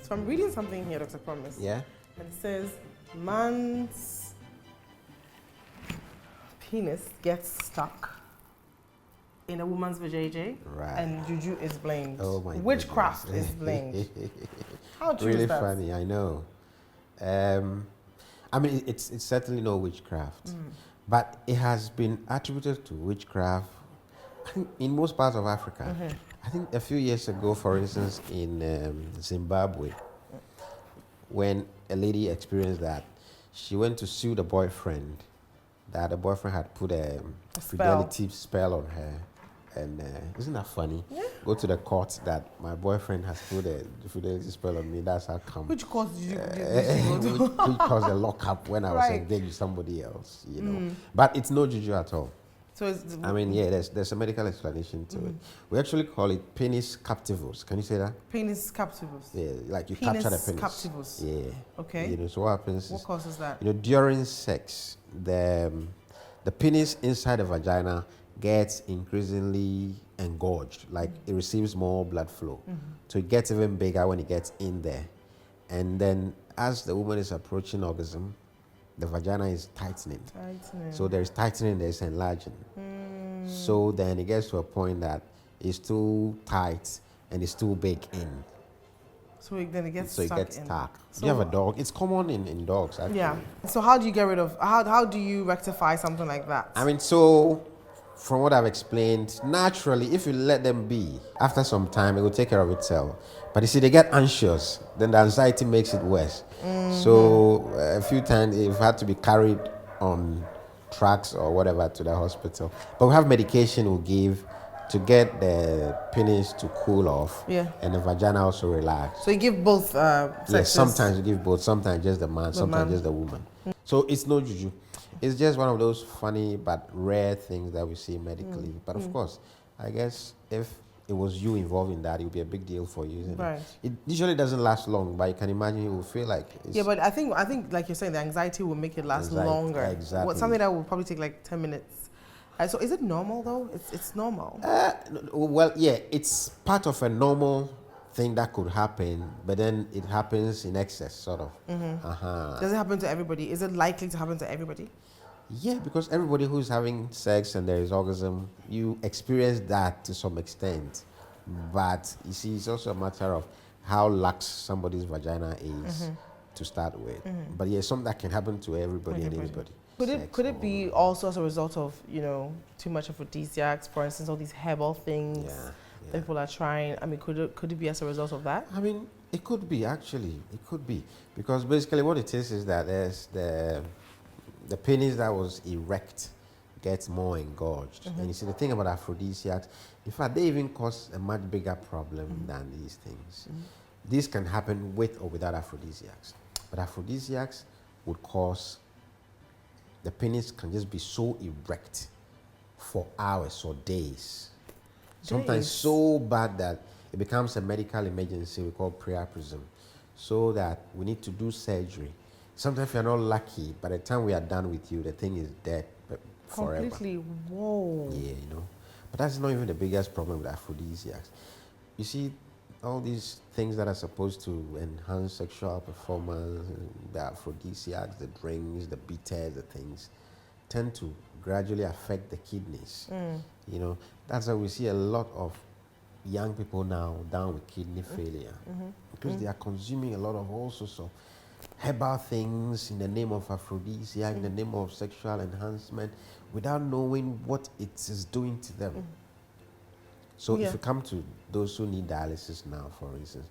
So I'm reading something here, Dr. Promise. Yeah. And it says, man's penis gets stuck in a woman's vajayjay, Right. and juju is blamed. Oh my Witchcraft goodness. is blamed. How true Really is that? funny, I know. I mean, it's certainly no witchcraft, but it has been attributed to witchcraft in most parts of Africa. I think a few years ago, for instance, in Zimbabwe, when a lady experienced that, she went to sue the boyfriend, that the boyfriend had put a fidelity spell on her. And isn't that funny? Yeah. Go to the court that my boyfriend has put a fidelity spell on me. That's how come. Which court did you go to? which caused a lockup when I was engaged with somebody else, you know. But it's no juju at all. So it's, I mean, yeah, there's a medical explanation to it. We actually call it penis captivus. Can you say that? Penis captivus. Yeah, like you Penis capture the penis. captivus. Yeah. Okay. You know, so what happens What is, causes that? you know, during sex, the penis inside the vagina gets increasingly engorged, like it receives more blood flow. So it gets even bigger when it gets in there. And then as the woman is approaching orgasm, the vagina is tightening. So there's tightening, there's enlarging. So then it gets to a point that it's too tight and it's too big in. So then it gets So it stuck gets in. stuck. So Do you have a dog? It's common in dogs, actually. Yeah. So how do you get rid of, how do you rectify something like that? I mean, so from what I've explained, naturally, if you let them be, after some time, it will take care of itself. But you see, they get anxious, then the anxiety makes it worse. So a few times, they've had to be carried on tracks or whatever to the hospital. But we have medication we'll give to get the penis to cool off, and the vagina also relax. So you give both sexes? Yes, sometimes you give both, sometimes just the man, sometimes just the woman. So it's no juju. It's just one of those funny but rare things that we see medically. But of course, I guess if it was you involved in that, it would be a big deal for you. Isn't it? It usually doesn't last long, but you can imagine you will feel like it's... Yeah, but I think like you're saying, the anxiety will make it last longer. Exactly. Something that will probably take like 10 minutes. So is it normal though? It's normal. Well, yeah, it's part of a normal thing that could happen, but then it happens in excess, sort of. Does it happen to everybody? Is it likely to happen to everybody? Yeah, because everybody who's having sex and there is orgasm, you experience that to some extent. But you see, it's also a matter of how lax somebody's vagina is to start with. But yeah, something that can happen to everybody and anybody. Could it be also as a result of, you know, too much aphrodisiacs, for instance, all these herbal things that people are trying? I mean, could it be as a result of that? I mean, it could be, actually. It could be. Because basically what it is that there's the penis that was erect gets more engorged. And you see, the thing about aphrodisiacs, in fact, they even cause a much bigger problem than these things. This can happen with or without aphrodisiacs. But aphrodisiacs would cause the penis can just be so erect for hours or days. Sometimes so bad that it becomes a medical emergency we call priapism. So that we need to do surgery. Sometimes if you're not lucky, by the time we are done with you, the thing is dead forever. Completely, whoa. Yeah, you know. But that's not even the biggest problem with aphrodisiacs. You see, all these things that are supposed to enhance sexual performance, the aphrodisiacs, the drinks, the bitters, the things, tend to gradually affect the kidneys. You know, that's why we see a lot of young people now down with kidney failure because they are consuming a lot of all sorts of herbal things in the name of aphrodisiac, in the name of sexual enhancement, without knowing what it is doing to them. So if you come to those who need dialysis now, for instance,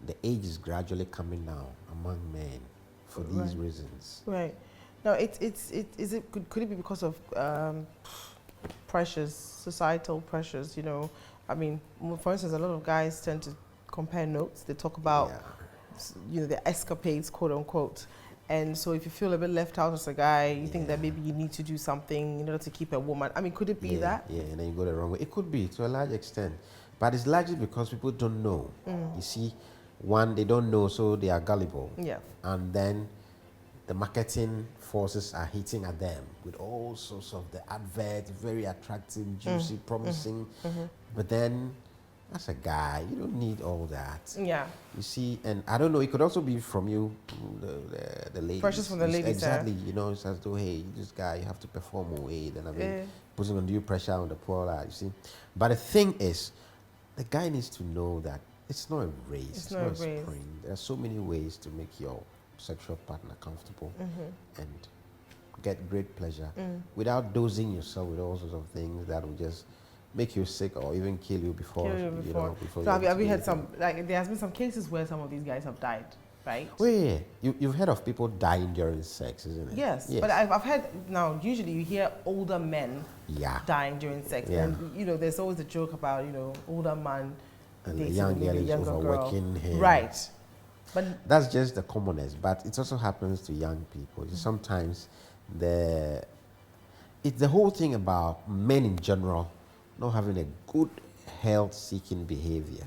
the age is gradually coming down among men for these reasons. Right. Now, could it be because of pressures, societal pressures, you know? I mean, for instance, a lot of guys tend to compare notes. They talk about, you know, their escapades, quote unquote. And so if you feel a bit left out as a guy, you think that maybe you need to do something in order to keep a woman. I mean, could it be that? Yeah, and then you go the wrong way. It could be, to a large extent. But it's largely because people don't know. You see, one, they don't know, so they are gullible. Yeah. And then the marketing forces are hitting at them with all sorts of the adverts, very attractive, juicy, promising. But then as a guy, you don't need all that. Yeah. You see, and I don't know, it could also be from you, the ladies. Pressures from the ladies, exactly. You know, it's as though, hey, this guy, you have to perform away. Then I mean, putting undue pressure on the poor lad. You see, but the thing is, the guy needs to know that it's not a race. It's not a sprint. There are so many ways to make your sexual partner comfortable and get great pleasure without dosing yourself with all sorts of things that will just make you sick or even kill you before. You know, before so have you had some, like, there has been some cases where some of these guys have died, right? Oh yeah, you've heard of people dying during sex, isn't it? Yes. But I've heard, now usually you hear older men dying during sex. And, you know, there's always a joke about, you know, older man and the young girl is overworking him. Right. But that's just the commonest, but it also happens to young people. Sometimes it's the whole thing about men in general not having a good health-seeking behavior.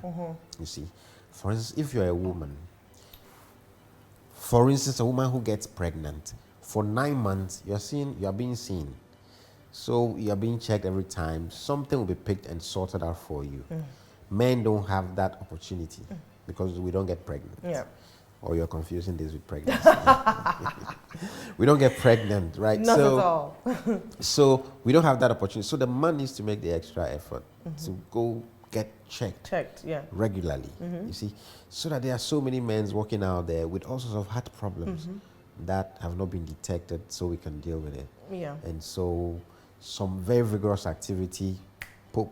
You see, for instance, if you're a woman, for instance, a woman who gets pregnant, for 9 months, you are being seen. So you are being checked every time. Something will be picked and sorted out for you. Men don't have that opportunity because we don't get pregnant. Yeah. Or you're confusing this with pregnancy. We don't get pregnant, right? Not at all. So we don't have that opportunity. So the man needs to make the extra effort to go get checked regularly, you see, so that there are so many men walking out there with all sorts of heart problems that have not been detected, so we can deal with it. Yeah. And so some very vigorous activity, it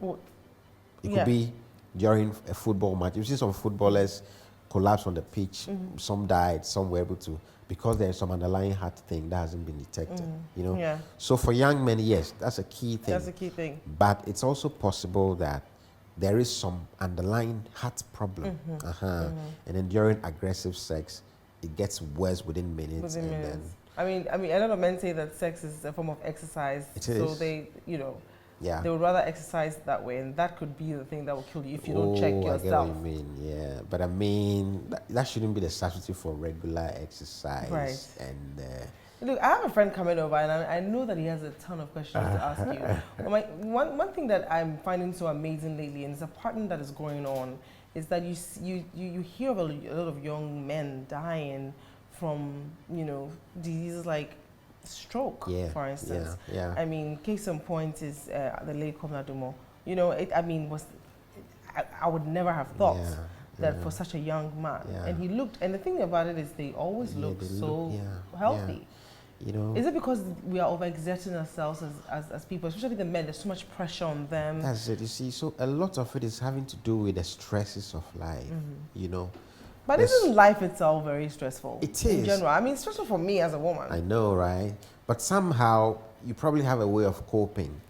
could be during a football match. You see some footballers collapse on the pitch, some died, some were able to, because there's some underlying heart thing that hasn't been detected, you know. Yeah. So for young men, yes, that's a key thing. That's a key thing. But it's also possible that there is some underlying heart problem. And then during aggressive sex, it gets worse within minutes. Then I mean, a lot of men say that sex is a form of exercise. So they, you know, they would rather exercise that way, and that could be the thing that will kill you if you don't check yourself. I get what you mean, yeah. But I mean, that shouldn't be the substitute for regular exercise. Right. And look, I have a friend coming over, and I know that he has a ton of questions to ask you. One thing that I'm finding so amazing lately, and it's a pattern that is going on, is that you hear of a lot of young men dying from, you know, diseases like stroke, for instance. I mean, case in point is the late Dumas. You know, I would never have thought that for such a young man. And he looked, and the thing about it is they always look so healthy. You know, is it because we are overexerting ourselves as people, especially the men? There's so much pressure on them. That's it. You see, so a lot of it is having to do with the stresses of life. You know. But isn't life itself very stressful? It is. In general. I mean, it's stressful for me as a woman. I know, right? But somehow, you probably have a way of coping,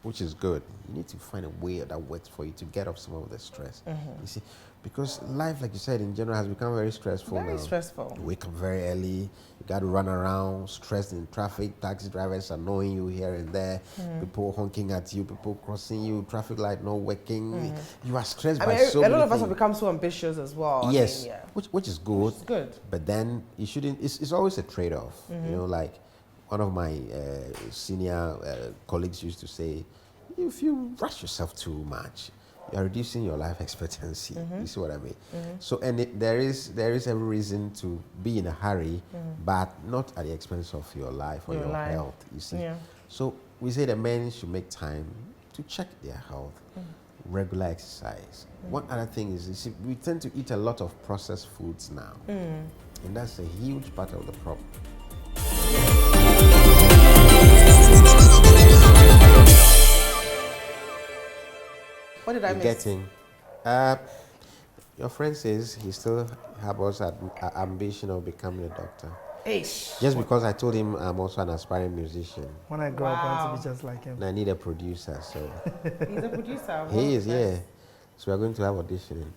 which is good. You need to find a way that works for you to get off some of the stress. You see, because life, like you said, in general, has become very stressful now. Very stressful. You wake up very early. You got to run around, stressed in traffic, taxi drivers annoying you here and there, people honking at you, people crossing you, traffic light not working. You are stressed by so many things. A lot of us have become so ambitious as well. Yes, which is good. Which is good. But then you shouldn't, it's always a trade-off. You know, like one of my senior colleagues used to say, if you rush yourself too much, you are reducing your life expectancy. You see what I mean? So, and there is every reason to be in a hurry, but not at the expense of your life or your health. You see? So we say that men should make time to check their health, regular exercise. One other thing is, you see, we tend to eat a lot of processed foods now, and that's a huge part of the problem. What did I miss? Your friend says he still harbors an ambition of becoming a doctor. Eish. Just because I told him I'm also an aspiring musician. When I grow up, I want to be just like him. And I need a producer, so. He's a producer. He is, yeah. So we're going to have auditioning.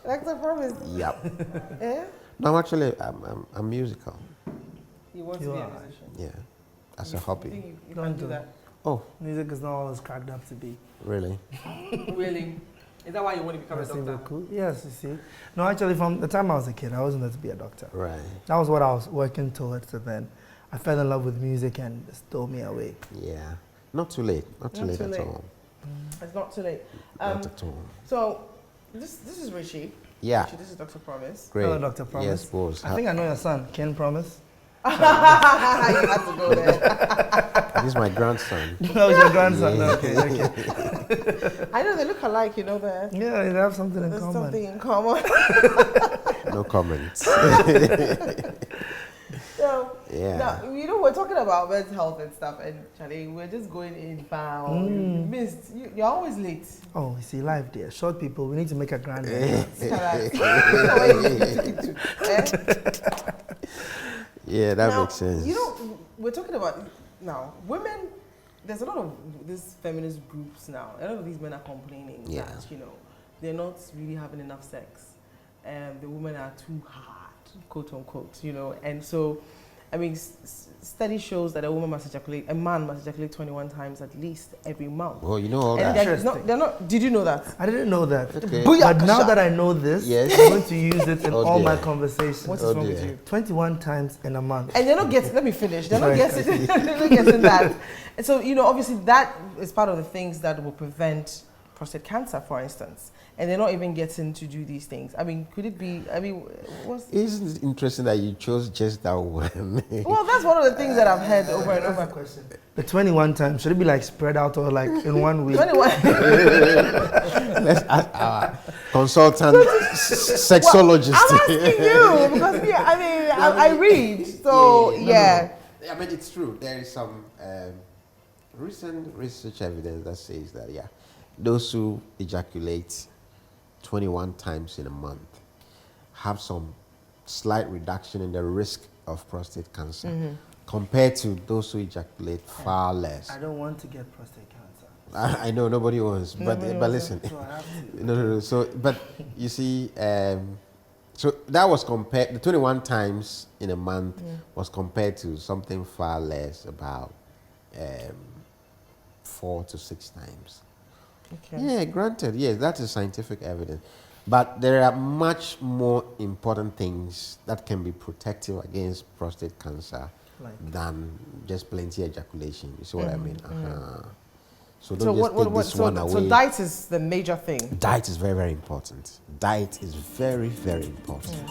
That's a promise. Yep. Yeah? No, I'm musical. You want to be a musician? Yeah. As a hobby. You can do that? Oh. Music is not always cracked up to be. Really? Really? Is that why you want to become a doctor? Cool. Yes, you see. No, actually, from the time I was a kid, I always wanted to be a doctor. Right. That was what I was working towards, and then I fell in love with music and it stole me away. Yeah. Not too late. Not too late at all. It's not too late. Not at all. So, this is Richie. Yeah. Richie, this is Dr. Promise. Great. Hello, Dr. Promise. Yes, boss. I think I know your son, Ken Promise. You had to go there. This is my grandson. No, it's your grandson. Yeah. Okay. I know they look alike, you know, Yeah, they have something in there's common. something in common. No comments. So, Yeah. now, you know, we're talking about men's health and stuff, and Charlie, we're just going in bound. You missed. You're always late. Oh, you see, life there. Short people, we need to make a grand Yeah, that Now, makes sense. You know, we're talking about now women. There's a lot of these feminist groups now. A lot of these men are complaining Yeah. that they're not really having enough sex, and the women are too hard, quote unquote. And so, I mean, study shows that a man must ejaculate 21 times at least every month. Oh, you know all And that. they're not. Did you know that? I didn't know that. Okay. But now that I know this, Yes. I'm going to use it in Oh, all dear. my conversations. What is Oh, wrong with dear. you? 21 times in a month. And they're not getting. Let me finish. They're not Right. getting. They're not getting that. And so obviously that is part of the things that will prevent prostate cancer, for instance. And they're not even getting to do these things. I mean, could it be? I mean, Isn't it interesting that you chose just that one? well, that's one of the things that I've heard over and over. Question. The 21 times, should it be like spread out or like in one week? 21. Let's ask our consultant sexologist. I'm asking you because I read. So yeah. I mean, it's true. There is some recent research evidence that says that those who ejaculate 21 times in a month have some slight reduction in the risk of prostate cancer compared to those who ejaculate far less. I don't want to get prostate cancer. I know nobody wants, but listen. So I have to. No. So, but you see, so that was compared. The 21 times in a month was compared to something far less, about 4 to 6 times. Okay. Yeah, granted. Yes, that is scientific evidence. But there are much more important things that can be protective against prostate cancer than just plenty ejaculation. You see what I mean? So don't just take this one away. So diet is the major thing. Diet is very, very important. Diet is very, very important.